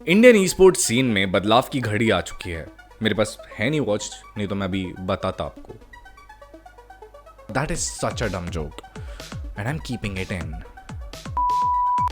Indian esports scene में बदलाव की घड़ी आ चुकी है। मेरे पास है नहीं वॉच, नहीं तो मैं अभी बताता आपको। दैट इज सच अ डम joke and I am keeping it in.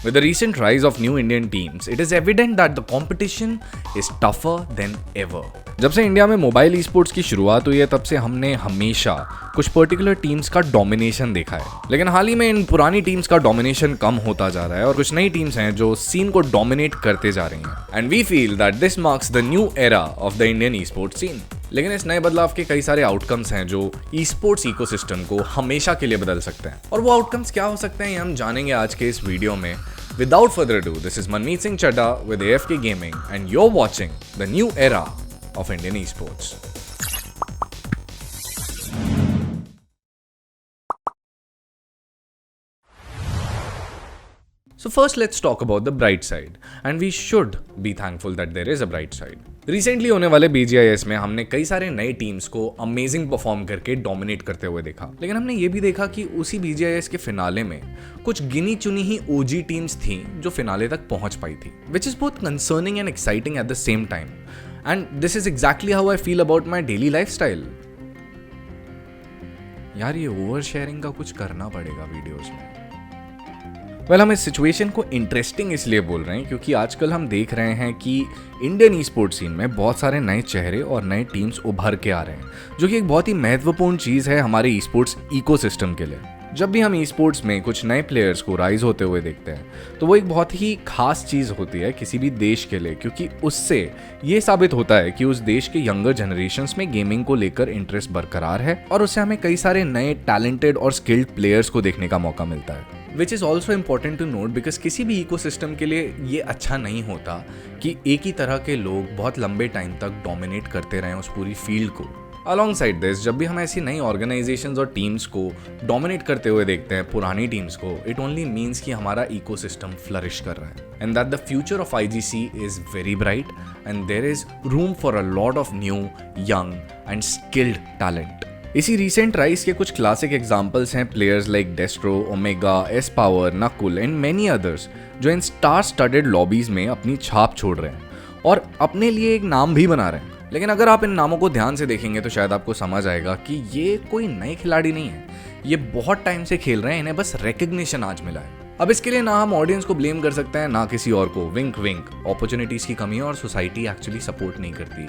With the recent rise of new Indian teams, it is evident that the competition is tougher than ever. जब से इंडिया में मोबाइल ई स्पोर्ट्स की शुरुआत हुई है तब से हमने हमेशा कुछ पर्टिकुलर टीम्स का डोमिनेशन देखा है, लेकिन हाल ही में इन पुरानी टीम्स का डोमिनेशन कम होता जा रहा है और कुछ नई टीम्स हैं जो सीन को डोमिनेट करते जा रही हैं। And we feel that this marks the new era of the Indian esports scene. लेकिन इस नए बदलाव के कई सारे आउटकम्स हैं जो ई स्पोर्ट्स इकोसिस्टम को हमेशा के लिए बदल सकते हैं, और वो आउटकम्स क्या हो सकते हैं ये हम जानेंगे आज के इस वीडियो में। Without further ado, this is Manmeet Singh Chadda with AFK Gaming and you're watching the new era of Indian esports. So first let's talk about the bright side, and we should be thankful that there is a bright side. Recently होने वाले BGIS में हमने कई सारे नए teams को amazing perform करके dominate करते हुए देखा, लेकिन हमने ये भी देखा कि उसी BGIS के फिनाले में कुछ गिनी चुनी ही OG टीम्स थी जो फिनाले तक पहुंच पाई थी, which is both concerning and exciting at the same time. And this is exactly how I feel about my daily life style. यार ये ओवर शेयरिंग का कुछ करना पड़ेगा वीडियोज में। हम इस सिचुएशन को इंटरेस्टिंग इसलिए बोल रहे हैं क्योंकि आजकल हम देख रहे हैं कि इंडियन ई स्पोर्ट्स सीन में बहुत सारे नए चेहरे और नए टीम्स उभर के आ रहे हैं, जो कि एक बहुत ही महत्वपूर्ण चीज़ है हमारे ई स्पोर्ट्स इकोसिस्टम के लिए। जब भी हम ई स्पोर्ट्स में कुछ नए प्लेयर्स को राइज होते हुए देखते हैं तो वो एक बहुत ही खास चीज़ होती है किसी भी देश के लिए, क्योंकि उससे ये साबित होता है कि उस देश के यंगर जनरेशन्स में गेमिंग को लेकर इंटरेस्ट बरकरार है, और उससे हमें कई सारे नए टैलेंटेड और स्किल्ड प्लेयर्स को देखने का मौका मिलता है। Which is also important to note because किसी भी इकोसिस्टम के लिए ये अच्छा नहीं होता कि एक ही तरह के लोग बहुत लंबे टाइम तक डोमिनेट करते रहें उस पूरी फील्ड को। अलॉन्ग साइड दिस, जब भी हम ऐसी नई ऑर्गेनाइजेशंस और टीम्स को डोमिनेट करते हुए देखते हैं पुरानी टीम्स को, इट ओनली मीन्स कि हमारा इकोसिस्टम फ्लरिश कर रहा है and that the future of IGC is very bright and there is room for a lot of new young and skilled talent. इसी रीसेंट राइज के कुछ क्लासिक एग्जाम्पल्स हैं players like Destro, Omega, S Power, Nakul and many others, जो इन star studded lobbies में अपनी छाप छोड़ रहे हैं और अपने लिए एक नाम भी बना रहे हैं। लेकिन अगर आप इन नामों को ध्यान से देखेंगे तो शायद आपको समझ आएगा कि ये कोई नए खिलाड़ी नहीं है, ये बहुत टाइम से खेल रहे हैं, इन्हें बस रिकग्निशन आज मिला है। अब इसके लिए ना हम ऑडियंस को ब्लेम कर सकते हैं ना किसी और को। विंक विंक, अपॉर्चुनिटीज की कमी है और सोसाइटी एक्चुअली सपोर्ट नहीं करती।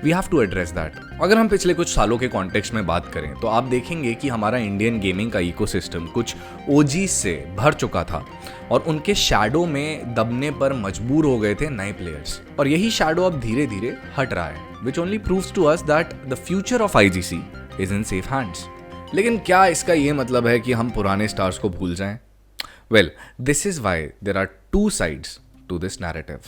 We have to address that. अगर हम पिछले कुछ सालों के कॉन्टेक्स्ट में बात करें तो आप देखेंगे कि हमारा इंडियन गेमिंग का इकोसिस्टम कुछ OGs से भर चुका था और उनके शैडो में दबने पर मजबूर हो गए थे नए प्लेयर्स, और यही शैडो अब धीरे धीरे हट रहा है, which only proves to us that the future of IGC is in safe hands. लेकिन क्या इसका ये मतलब है कि हम पुराने स्टार्स को भूल जाएं? Well, this is why there are two sides to this narrative.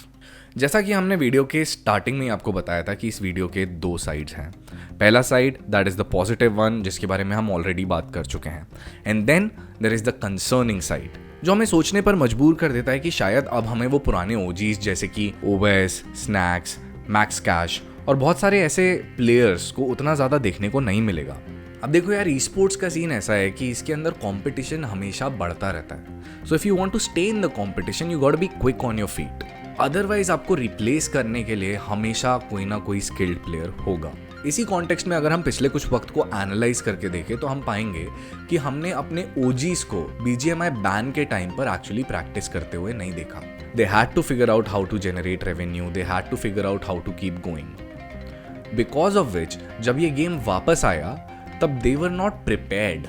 जैसा कि हमने वीडियो के स्टार्टिंग में आपको बताया था कि इस वीडियो के दो साइड्स हैं। पहला side that is the positive one, जिसके बारे में हम ऑलरेडी बात कर चुके हैं, and then there is the concerning side, जो हमें सोचने पर मजबूर कर देता है कि शायद अब हमें वो पुराने OGs जैसे कि OVS, स्नैक्स, मैक्स कैश और बहुत सारे ऐसे प्लेयर्स को उतना ज़्यादा देखने को नहीं मिलेगा। अब देखो यार, ई स्पोर्ट्स का सीन ऐसा है कि इसके अंदर कंपटीशन हमेशा बढ़ता रहता है। So if you want to stay in the competition you got be quick on your feet, otherwise आपको रिप्लेस करने के लिए हमेशा कोई ना कोई स्किल्ड प्लेयर होगा। इसी कॉन्टेक्स्ट में अगर हम पिछले कुछ वक्त को एनालाइज करके देखें तो हम पाएंगे कि हमने अपने OGs को BGMI बैन के टाइम पर एक्चुअली प्रैक्टिस करते हुए नहीं देखा। They had to figure out how to generate revenue, they had to figure out how to keep going, because of which जब ये गेम वापस आया तब दे वर नॉट प्रिपेयर्ड,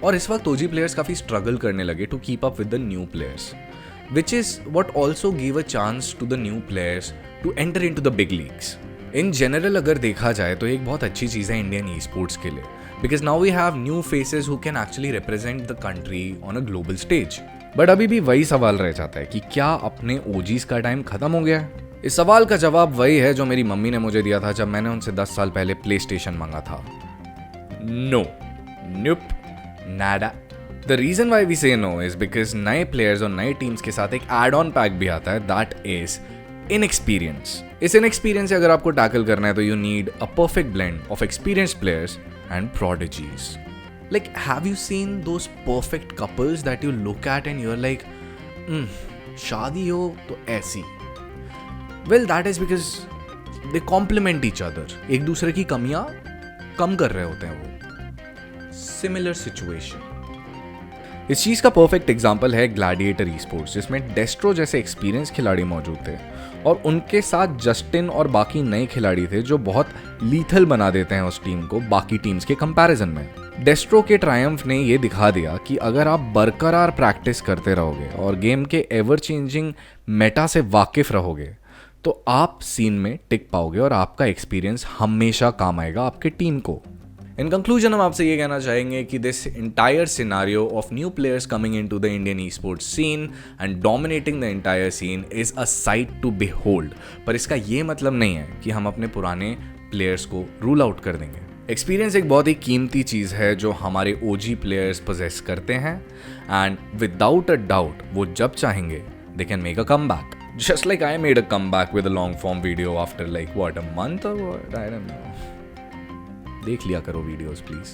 और इस वक्त OG प्लेयर्स काफ़ी स्ट्रगल करने लगे to keep up with the new players, which is what also give a chance to the new players to enter in to the big leagues. In general अगर देखा जाए तो एक बहुत अच्छी चीज़ है इंडियन ई स्पोर्ट्स के लिए, because now we have new faces who can actually represent the country on a global stage. But अभी भी वही सवाल रह जाता है कि क्या अपने OGs का टाइम खत्म हो गया है? इस सवाल का जवाब वही है जो मेरी मम्मी ने मुझे दिया था जब मैंने उनसे 10 साल पहले PlayStation मांगा था। No. Nope. Nada. The reason why we say no is because नए प्लेयर्स और नए टीम्स के साथ एक एड ऑन पैक भी आता है, दैट इज इनएक्सपीरियंस। इस इनएक्सपीरियंस से अगर आपको टैकल करना है तो you need a perfect blend of experienced players and prodigies. Like, have you seen those perfect couples that you look at and you're like, शादी हो तो ऐसी, well that is because they complement each other, एक दूसरे की कमियां कम कर रहे होते हैं वो। सिमिलर सिचुएशन, इस चीज़ का परफेक्ट एग्जाम्पल है ग्लैडिएटर ई स्पोर्ट्स, जिसमें डेस्ट्रो जैसे एक्सपीरियंस खिलाड़ी मौजूद थे और उनके साथ जस्टिन और बाकी नए खिलाड़ी थे जो बहुत लीथल बना देते हैं उस टीम को बाकी टीम्स के कंपैरिजन में। डेस्ट्रो के ट्रायम्फ ने ये दिखा दिया कि अगर आप बरकरार प्रैक्टिस करते रहोगे और गेम के एवर चेंजिंग मेटा से वाकिफ रहोगे तो आप सीन में टिक पाओगे और आपका एक्सपीरियंस हमेशा काम आएगा आपके टीम को। इन कंक्लूजन हम आपसे ये कहना चाहेंगे कि this entire scenario of new players coming into the Indian esports scene and dominating the entire scene is a sight to behold. पर इसका ये मतलब नहीं है कि हम अपने पुराने प्लेयर्स को रूल आउट कर देंगे। एक्सपीरियंस एक बहुत ही कीमती चीज़ है जो हमारे ओजी प्लेयर्स पोजेस करते हैं एंड विदाउट अ डाउट वो जब चाहेंगे they can make a comeback, just like I made a comeback with a long form video after like what, a month or what, I don't know. देख लिया करो videos please.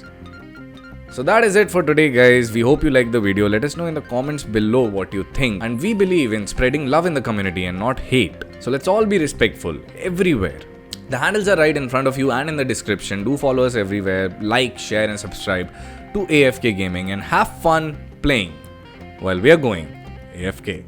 So that is it for today guys. We hope you liked the video. Let us know in the comments below what you think, and we believe in spreading love in the community and not hate. So let's all be respectful everywhere. The handles are right in front of you and in the description. Do follow us everywhere. Like, share and subscribe to AFK Gaming and have fun playing while we are going AFK.